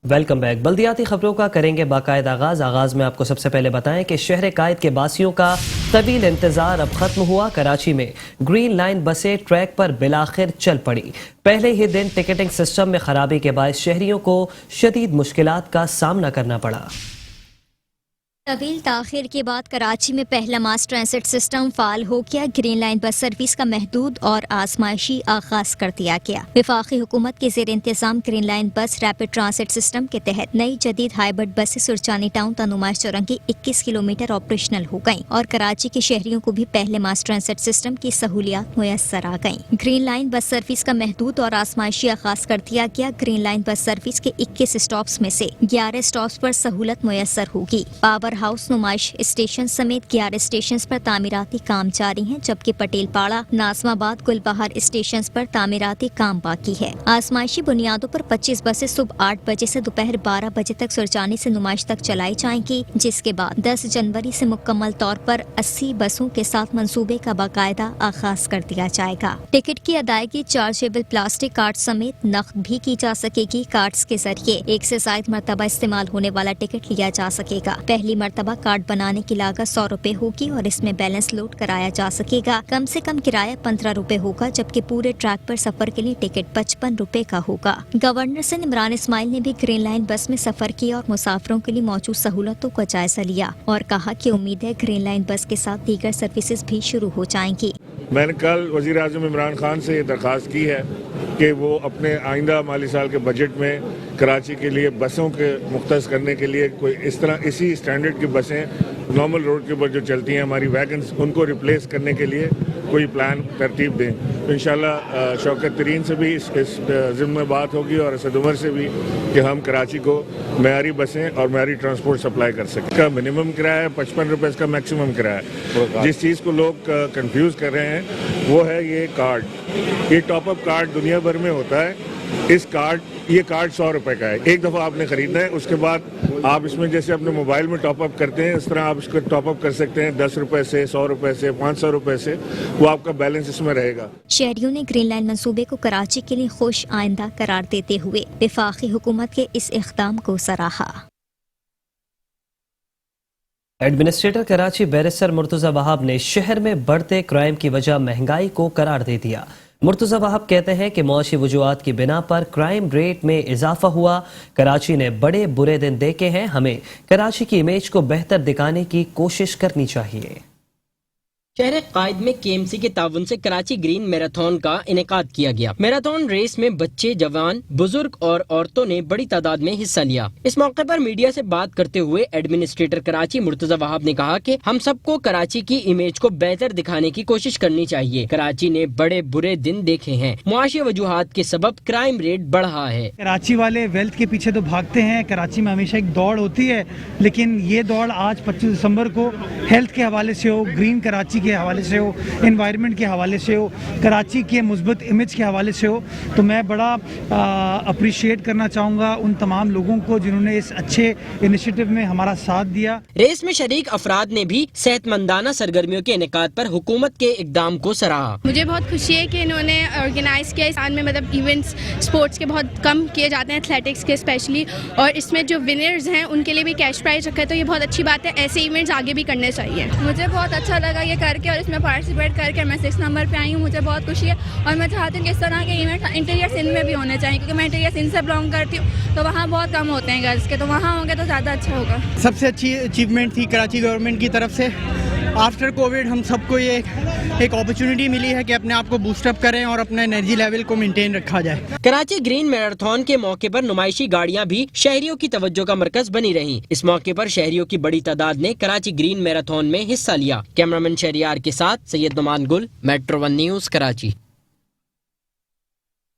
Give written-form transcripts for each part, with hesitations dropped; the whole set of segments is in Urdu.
Welcome back. بلدیاتی خبروں کا کریں گے باقاعدہ آغاز میں آپ کو سب سے پہلے بتائیں کہ شہر قائد کے باسیوں کا طویل انتظار اب ختم ہوا۔ کراچی میں گرین لائن بسیں ٹریک پر بالآخر چل پڑی۔ پہلے ہی دن ٹکٹنگ سسٹم میں خرابی کے باعث شہریوں کو شدید مشکلات کا سامنا کرنا پڑا۔ طویل تاخیر کے بعد کراچی میں پہلا ماس ٹرانزٹ سسٹم فعال ہو گیا۔ گرین لائن بس سروس کا محدود اور آزمائشی آغاز کر دیا گیا۔ وفاقی حکومت کے زیر انتظام green line bus rapid transit system کے تحت نئی جدید ہائیبرڈ بسیں سرچانی ٹاؤن تا نمائش چورنگ کی 21 کلومیٹر آپریشنل ہو گئیں اور کراچی کے شہریوں کو بھی پہلے ماس ٹرانزٹ سسٹم کی سہولیات میسر آ گئیں۔ گرین لائن بس سروس کا محدود اور آزمائشی آغاز کر دیا گیا۔ گرین لائن بس سروس کے 21 اسٹاپس میں سے 11 اسٹاپس پر سہولت میسر ہوگی۔ پاور ہاؤس، نمائش اسٹیشن سمیت 11 اسٹیشنز پر تعمیراتی کام جاری ہیں، جبکہ پٹیل پاڑہ، ناظم آباد، گل بہار اسٹیشنز پر تعمیراتی کام باقی ہے۔ آزمائشی بنیادوں پر 25 بسیں صبح 8 بجے سے دوپہر 12 بجے تک سرچانی سے نمائش تک چلائی جائیں گی، جس کے بعد 10 جنوری سے مکمل طور پر 80 بسوں کے ساتھ منصوبے کا باقاعدہ آغاز کر دیا جائے گا۔ ٹکٹ کی ادائیگی چارجیبل پلاسٹک کارڈ سمیت نقد بھی کی جا سکے گی۔ کارڈز کے ذریعے ایک سے زائد مرتبہ استعمال ہونے والا ٹکٹ لیا جا سکے گا۔ پہلی مرتبہ کارڈ بنانے کی لاگت 100 روپے ہوگی اور اس میں بیلنس لوڈ کرایا جا سکے گا۔ کم سے کم کرایہ 15 روپے ہوگا، جبکہ پورے ٹریک پر سفر کے لیے ٹکٹ 55 روپے کا ہوگا۔ گورنر سندھ عمران اسماعیل نے بھی گرین لائن بس میں سفر کیا اور مسافروں کے لیے موجود سہولتوں کا جائزہ لیا اور کہا کہ امید ہے گرین لائن بس کے ساتھ دیگر سروسز بھی شروع ہو جائیں گی۔ میں نے کل وزیر اعظم عمران خان سے یہ درخواست کی ہے کہ وہ اپنے آئندہ مالی سال کے بجٹ میں کراچی کے لیے بسوں کے مختص کرنے کے لیے کوئی اسی اسٹینڈرڈ کی بسیں نارمل روڈ کے اوپر جو چلتی ہیں ہماری ویگنز، ان کو ریپلیس کرنے کے لیے کوئی پلان ترتیب دیں۔ تو انشاءاللہ شوکت ترین سے بھی اس ضمن میں بات ہوگی اور اسد عمر سے بھی کہ ہم کراچی کو معیاری بسیں اور معیاری ٹرانسپورٹ سپلائی کر سکیں۔ اس کا منیمم کرایہ 55 روپے، اس کا میکسیمم کرایہ۔ جس چیز کو لوگ کنفیوز کر رہے ہیں وہ ہے یہ کارڈ۔ یہ ٹاپ اپ کارڈ دنیا بھر میں ہوتا ہے۔ یہ کارڈ 100 روپے کا ہے، ایک دفعہ آپ نے خریدنا ہے، اس کے بعد آپ اس میں جیسے اپنے موبائل میں ٹاپ اپ کرتے ہیں اس طرح آپ اس کو ٹاپ اپ کر سکتے ہیں 10 روپے سے، 100 روپے سے، 500 روپے سے، وہ آپ کا بیلنس اس میں رہے گا۔ شہریوں نے گرین لائن منصوبے کو کراچی کے لیے خوش آئندہ قرار دیتے ہوئے وفاقی حکومت کے اس اقدام کو سراہا۔ ایڈمنسٹریٹر کراچی بیرسٹر مرتضی وہاب نے شہر میں بڑھتے کرائم کی وجہ مہنگائی کو قرار دے دیا۔ مرتضی وہاب کہتے ہیں کہ معاشی وجوہات کی بنا پر کرائم ریٹ میں اضافہ ہوا۔ کراچی نے بڑے برے دن دیکھے ہیں، ہمیں کراچی کی امیج کو بہتر دکھانے کی کوشش کرنی چاہیے۔ شہر قائد میں کے ایم سی کے تعاون سے کراچی گرین میراتھن کا انعقاد کیا گیا۔ میراتھن ریس میں بچے، جوان، بزرگ اور عورتوں نے بڑی تعداد میں حصہ لیا۔ اس موقع پر میڈیا سے بات کرتے ہوئے ایڈمنسٹریٹر کراچی مرتضی وہاب نے کہا کہ ہم سب کو کراچی کی امیج کو بہتر دکھانے کی کوشش کرنی چاہیے۔ کراچی نے بڑے برے دن دیکھے ہیں، معاشی وجوہات کے سبب کرائم ریٹ بڑھا ہے۔ کراچی والے ویلتھ کے پیچھے تو بھاگتے ہیں، کراچی میں ہمیشہ ایک دوڑ ہوتی ہے، لیکن یہ دوڑ آج 25 دسمبر کو ہیلتھ کے حوالے سے ہو، گرین کراچی کے حوالے سے ہو، انوائرمنٹ کے حوالے سے ہو، کراچی کے مثبت امیج کے حوالے سے ہو، تو میں بڑا اپریشیٹ کرنا چاہوں گا ان تمام لوگوں کو جنہوں نے اس اچھے انیشیٹو میں ہمارا ساتھ دیا۔ ریس میں شریک افراد نے بھی صحت مندانہ سرگرمیوں کے انعقاد پر حکومت کے اقدام کو سراہا۔ مجھے بہت خوشی ہے کہ انہوں نے آرگنائز کیا۔ اس میں مطلب ایونٹس اسپورٹس کے بہت کم کیے جاتے ہیں، ایتھلیٹکس کے اسپیشلی، اور اس میں جو ونرز ہیں ان کے لیے بھی کیش پرائز رکھا ہے، تو یہ بہت اچھی بات ہے۔ ایسے ایونٹس آگے بھی کرنے چاہیے۔ مجھے بہت اچھا لگا یہ کر کے اور اس میں پارٹیسپیٹ کر کے میں 6 نمبر پہ آئی ہوں، مجھے بہت خوشی ہے اور میں چاہتی ہوں کہ اس طرح کے ایونٹ انٹیریئر سندھ میں بھی ہونے چاہیے، کیونکہ میں انٹیریئر سندھ سے بلانگ کرتی ہوں تو وہاں بہت کم ہوتے ہیں گرلس کے، تو وہاں ہوں گے تو زیادہ اچھا ہوگا۔ سب سے اچھی اچیومنٹ تھی کراچی گورنمنٹ کی طرف سے۔ آفٹر کووڈ ہم سب کو یہ ایک اپرچونٹی ملی ہے کہ اپنے آپ کو بوسٹ اپ کریں اور اپنا انرجی لیول کو مینٹین رکھا جائے۔ کراچی گرین میراتھن کے موقع پر نمائشی گاڑیاں بھی شہریوں کی توجہ کا مرکز بنی رہیں۔ اس موقع پر شہریوں کی بڑی تعداد نے کراچی گرین میراتھن میں حصہ لیا۔ کیمرامین شہریار کے ساتھ سید نعمان گل، میٹرو 1 نیوز کراچی۔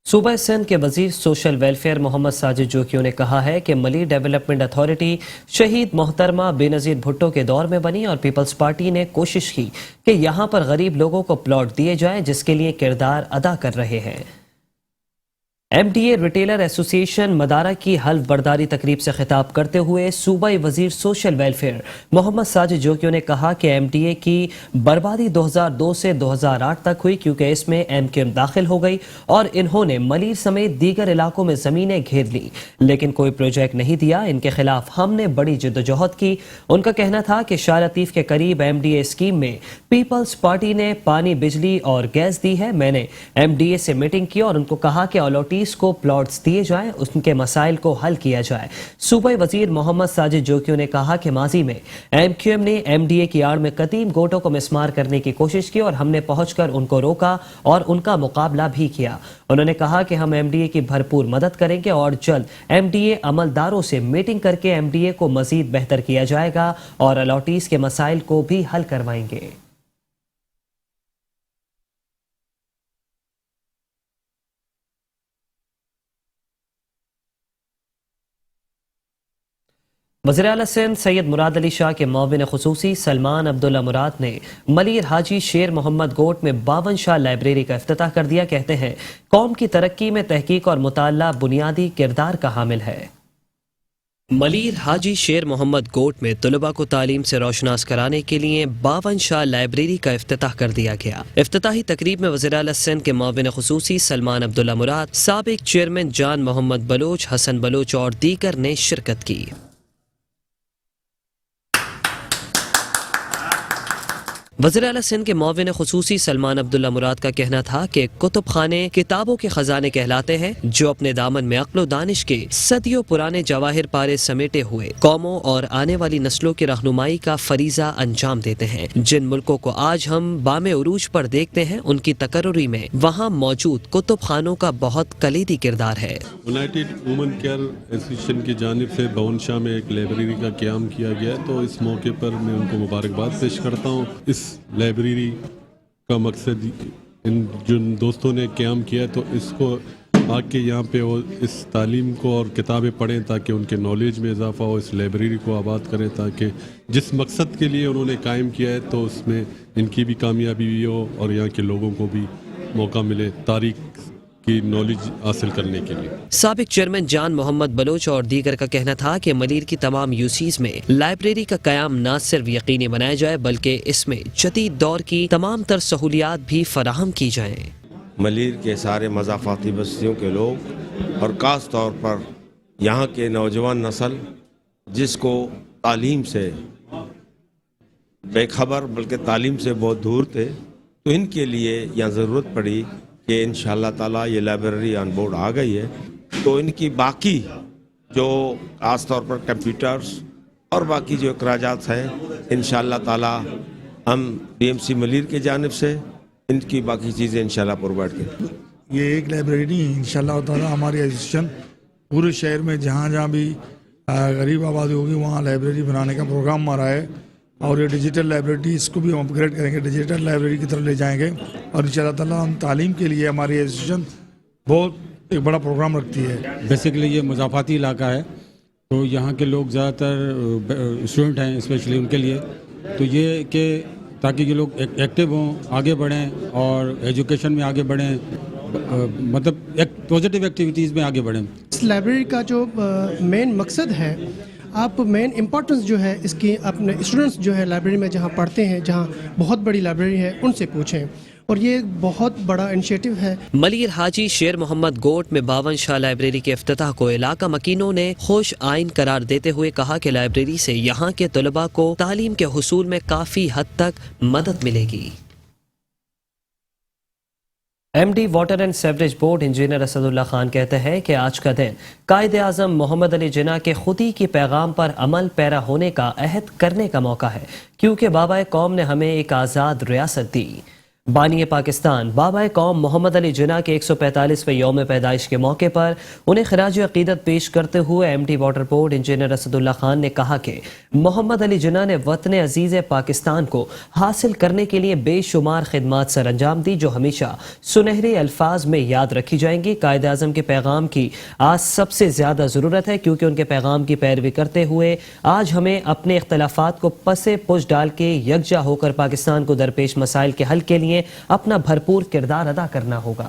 صوبہ سندھ کے وزیر سوشل ویلفیئر محمد ساجد جوکیوں نے کہا ہے کہ ملی ڈیولپمنٹ اتھارٹی شہید محترمہ بے نظیر بھٹو کے دور میں بنی اور پیپلز پارٹی نے کوشش کی کہ یہاں پر غریب لوگوں کو پلاٹ دیے جائیں، جس کے لیے کردار ادا کر رہے ہیں۔ MDA ریٹیلر ایسوسیشن مدارہ کی حلف برداری تقریب سے خطاب کرتے ہوئے صوبائی وزیر سوشل ویلفیئر محمد ساجد جوکیو نے کہا کہ MDA کی بربادی 2002 سے 2008 تک ہوئی کیونکہ اس میں MKM داخل ہو گئی اور انہوں نے ملیر سمیت دیگر علاقوں میں زمینیں گھیر لی لیکن کوئی پروجیکٹ نہیں دیا. ان کے خلاف ہم نے بڑی جدوجہد کی. ان کا کہنا تھا کہ شاہ لطیف کے قریب MDA اسکیم میں پیپلز پارٹی نے پانی بجلی اور گیس دی ہے. میں نے MDA سے میٹنگ کی اور ان کو کہا کہ الاٹیز کو پلاٹس دیے جائیں, ان کے مسائل کو حل کیا جائے. صوبائی وزیر محمد ساجد جوکیو نے کہا کہ ماضی میں MQM نے MDA کی آڑ میں قدیم گوٹوں کو مسمار کرنے کی کوشش کی اور ہم نے پہنچ کر ان کو روکا اور ان کا مقابلہ بھی کیا. انہوں نے کہا کہ ہم MDA کی بھرپور مدد کریں گے اور جلد MDA عملداروں سے میٹنگ کر کے MDA کو مزید بہتر کیا جائے گا اور الاٹیز کے مسائل کو بھی حل کروائیں گے. وزیر اعلیٰ سندھ سید مراد علی شاہ کے معاون خصوصی سلمان عبداللہ مراد نے ملیر حاجی شیر محمد گوٹ میں 52 شاہ لائبریری کا افتتاح کر دیا. کہتے ہیں قوم کی ترقی میں تحقیق اور مطالعہ بنیادی کردار کا حامل ہے. ملیر حاجی شیر محمد گوٹ میں طلباء کو تعلیم سے روشناس کرانے کے لیے 52 شاہ لائبریری کا افتتاح کر دیا گیا. افتتاحی تقریب میں وزیر اعلیٰ سندھ کے معاون خصوصی سلمان عبداللہ مراد, سابق چیئرمین جان محمد بلوچ, حسن بلوچ اور دیگر نے شرکت کی. وزیر اعلیٰ سندھ کے معاون خصوصی سلمان عبداللہ مراد کا کہنا تھا کہ کتب خانے کتابوں کے خزانے کہلاتے ہیں جو اپنے دامن میں عقل و دانش کے صدیوں پرانے جواہر پارے سمیٹے ہوئے قوموں اور آنے والی نسلوں کی رہنمائی کا فریضہ انجام دیتے ہیں. جن ملکوں کو آج ہم بام عروج پر دیکھتے ہیں ان کی تقرری میں وہاں موجود کتب خانوں کا بہت کلیدی کردار ہے. یونائیٹڈ وومن کیئر ایسوسیشن کی جانب سے بون شاہ میں ایک لائبریری کا قیام کیا گیا ہے, تو اس موقع پر میں ان کو مبارکباد پیش کرتا ہوں. اس لائبریری کا مقصد ان جن دوستوں نے قیام کیا تو اس کو آ کے یہاں پہ وہ اس تعلیم کو اور کتابیں پڑھیں تاکہ ان کے نالج میں اضافہ ہو, اس لائبریری کو آباد کریں تاکہ جس مقصد کے لیے انہوں نے قائم کیا ہے تو اس میں ان کی بھی کامیابی بھی ہو اور یہاں کے لوگوں کو بھی موقع ملے تاریخ کی نالج حاصل کرنے کے لیے. سابق چیئرمین جان محمد بلوچ اور دیگر کا کہنا تھا کہ ملیر کی تمام یوسیز میں لائبریری کا قیام نہ صرف یقینی بنایا جائے بلکہ اس میں جدید دور کی تمام تر سہولیات بھی فراہم کی جائیں. ملیر کے سارے مضافاتی بستیوں کے لوگ اور خاص طور پر یہاں کے نوجوان نسل جس کو تعلیم سے بے خبر بلکہ تعلیم سے بہت دور تھے, تو ان کے لیے یہاں ضرورت پڑی کہ انشاءاللہ تعالیٰ یہ لائبریری آن بورڈ آ گئی ہے تو ان کی باقی جو خاص طور پر کمپیوٹرز اور باقی جو اخراجات ہیں انشاءاللہ تعالیٰ ہم BMC ملیر کی جانب سے ان کی باقی چیزیں انشاءاللہ پرووائڈ کریں. یہ ایک لائبریری نہیں انشاءاللہ تعالیٰ ہماری ایسوسیشن پورے شہر میں جہاں جہاں بھی غریب آبادی ہوگی وہاں لائبریری بنانے کا پروگرام ہمارا ہے اور یہ ڈیجیٹل لائبریری اس کو بھی ہم اپ گریڈ کریں گے, ڈیجیٹل لائبریری کی طرف لے جائیں گے اور انشاءاللہ تعالیٰ ہم تعلیم کے لیے ہماری ایسوسیشن بہت ایک بڑا پروگرام رکھتی ہے. بیسیکلی یہ مضافاتی علاقہ ہے تو یہاں کے لوگ زیادہ تر اسٹوڈنٹ ہیں اسپیشلی ان کے لیے, تو یہ کہ تاکہ یہ لوگ ایکٹیو ہوں, آگے بڑھیں اور ایجوکیشن میں آگے بڑھیں, مطلب ایک پازیٹیو ایکٹیویٹیز میں آگے بڑھیں. اس لائبریری کا جو مین مقصد ہے, آپ مین امپورٹنس جو ہے اس کی اپنے اسٹوڈنٹس جو ہے لائبریری میں جہاں پڑھتے ہیں, جہاں بہت بڑی لائبریری ہے, ان سے پوچھیں, اور یہ ایک بہت بڑا انیشیٹو ہے. ملیر حاجی شیر محمد گوٹ میں 52 شاہ لائبریری کے افتتاح کو علاقہ مکینوں نے خوش آئین قرار دیتے ہوئے کہا کہ لائبریری سے یہاں کے طلباء کو تعلیم کے حصول میں کافی حد تک مدد ملے گی. MD water and sewerage board engineer Asad Ullah Khan کہتے ہیں کہ آج کا دن قائد اعظم محمد علی جناح کے خودی کے پیغام پر عمل پیرا ہونے کا عہد کرنے کا موقع ہے, کیونکہ بابا قوم نے ہمیں ایک آزاد ریاست دی. بانی پاکستان بابا قوم محمد علی جناح کے 145ویں یوم پیدائش کے موقع پر انہیں خراج عقیدت پیش کرتے ہوئے MD water board engineer Asad Ullah Khan نے کہا کہ محمد علی جناح نے وطن عزیز پاکستان کو حاصل کرنے کے لیے بے شمار خدمات سر انجام دی جو ہمیشہ سنہرے الفاظ میں یاد رکھی جائیں گی. قائد اعظم کے پیغام کی آج سب سے زیادہ ضرورت ہے, کیونکہ ان کے پیغام کی پیروی کرتے ہوئے آج ہمیں اپنے اختلافات کو پسے پش ڈال کے یکجا ہو کر پاکستان کو درپیش مسائل کے حل کے لیے اپنا بھرپور کردار ادا کرنا ہوگا.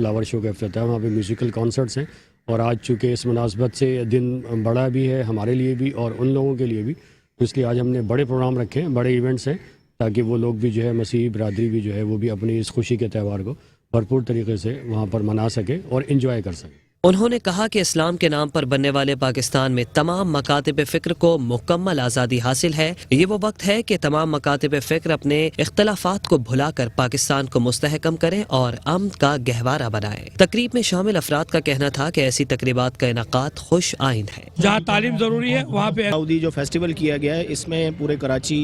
فلاور شو کا افتتاح، وہاں پہ میوزیکل کانسرٹس ہیں، اور آج چونکہ اس مناسبت سے دن بڑا بھی ہے ہمارے لیے بھی اور ان لوگوں کے لیے بھی، تو اس لیے آج ہم نے بڑے پروگرام رکھے ہیں، بڑے ایونٹس ہیں، تاکہ وہ لوگ بھی جو ہے مسیحی برادری بھی جو ہے وہ بھی اپنی اس خوشی کے تہوار کو بھرپور طریقے سے وہاں پر منا سکے اور انجوائے کر سکے۔ انہوں نے کہا کہ اسلام کے نام پر بننے والے پاکستان میں تمام مکاتب فکر کو مکمل آزادی حاصل ہے، یہ وہ وقت ہے کہ تمام مکاتب فکر اپنے اختلافات کو بھلا کر پاکستان کو مستحکم کریں اور امن کا گہوارہ بنائیں۔ تقریب میں شامل افراد کا کہنا تھا کہ ایسی تقریبات کا انعقاد خوش آئند ہے۔ جہاں تعلیم ضروری ہے وہاں پہ سعودی جو فیسٹیول کیا گیا ہے، اس میں پورے کراچی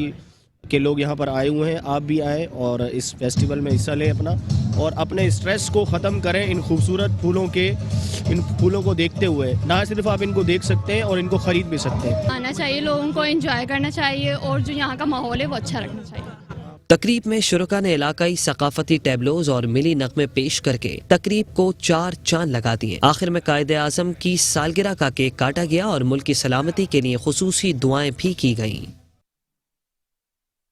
کے لوگ یہاں پر آئے ہوئے ہیں، آپ بھی آئیں اور اس فیسٹیول میں حصہ لیں اپنا، اور اپنے اسٹریس کو ختم کریں ان خوبصورت ان پھولوں کو دیکھتے ہوئے۔ نہ صرف آپ ان کو دیکھ سکتے ہیں اور ان کو خرید بھی سکتے ہیں۔ آنا چاہیے، لوگوں کو انجوائے کرنا چاہیے، اور جو یہاں کا ماحول ہے وہ اچھا رکھنا چاہیے۔ تقریب میں شرکا نے علاقائی ثقافتی ٹیبلوز اور ملی نغمے پیش کر کے تقریب کو 4 چاند لگا دیے۔ آخر میں قائد اعظم کی سالگرہ کا کیک کاٹا گیا اور ملک کی سلامتی کے لیے خصوصی دعائیں بھی کی گئیں۔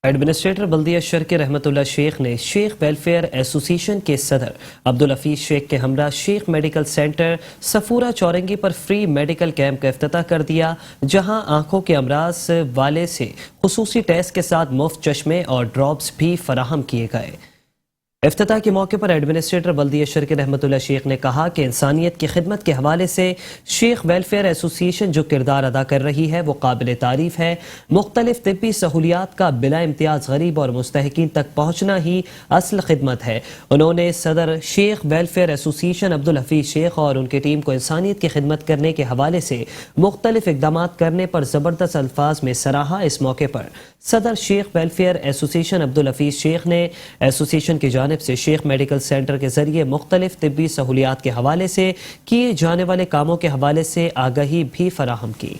ایڈمنسٹریٹر بلدیہ شرکے رحمت اللہ شیخ نے شیخ ویلفیئر ایسوسیشن کے صدر عبدالحفیظ شیخ کے ہمراہ شیخ میڈیکل سینٹر صفورہ چورنگی پر فری میڈیکل کیمپ کا افتتاح کر دیا، جہاں آنکھوں کے امراض والے سے خصوصی ٹیسٹ کے ساتھ مفت چشمے اور ڈراپس بھی فراہم کیے گئے۔ افتتاح کے موقع پر ایڈمنسٹریٹر بلدیہ شرکے رحمت اللہ شیخ نے کہا کہ انسانیت کی خدمت کے حوالے سے شیخ ویلفیئر ایسوسیشن جو کردار ادا کر رہی ہے وہ قابل تعریف ہے۔ مختلف طبی سہولیات کا بلا امتیاز غریب اور مستحقین تک پہنچنا ہی اصل خدمت ہے۔ انہوں نے صدر شیخ ویلفیئر ایسوسیشن عبدالحفیظ شیخ اور ان کی ٹیم کو انسانیت کی خدمت کرنے کے حوالے سے مختلف اقدامات کرنے پر زبردست الفاظ میں سراہا۔ اس موقع پر صدر شیخ ویلفیئر ایسوسیشن عبدالحفیظ شیخ نے ایسوسیشن کی جانب سے شیخ میڈیکل سینٹر کے ذریعے مختلف طبی سہولیات کے حوالے سے کیے جانے والے کاموں کے حوالے سے آگاہی بھی فراہم کی۔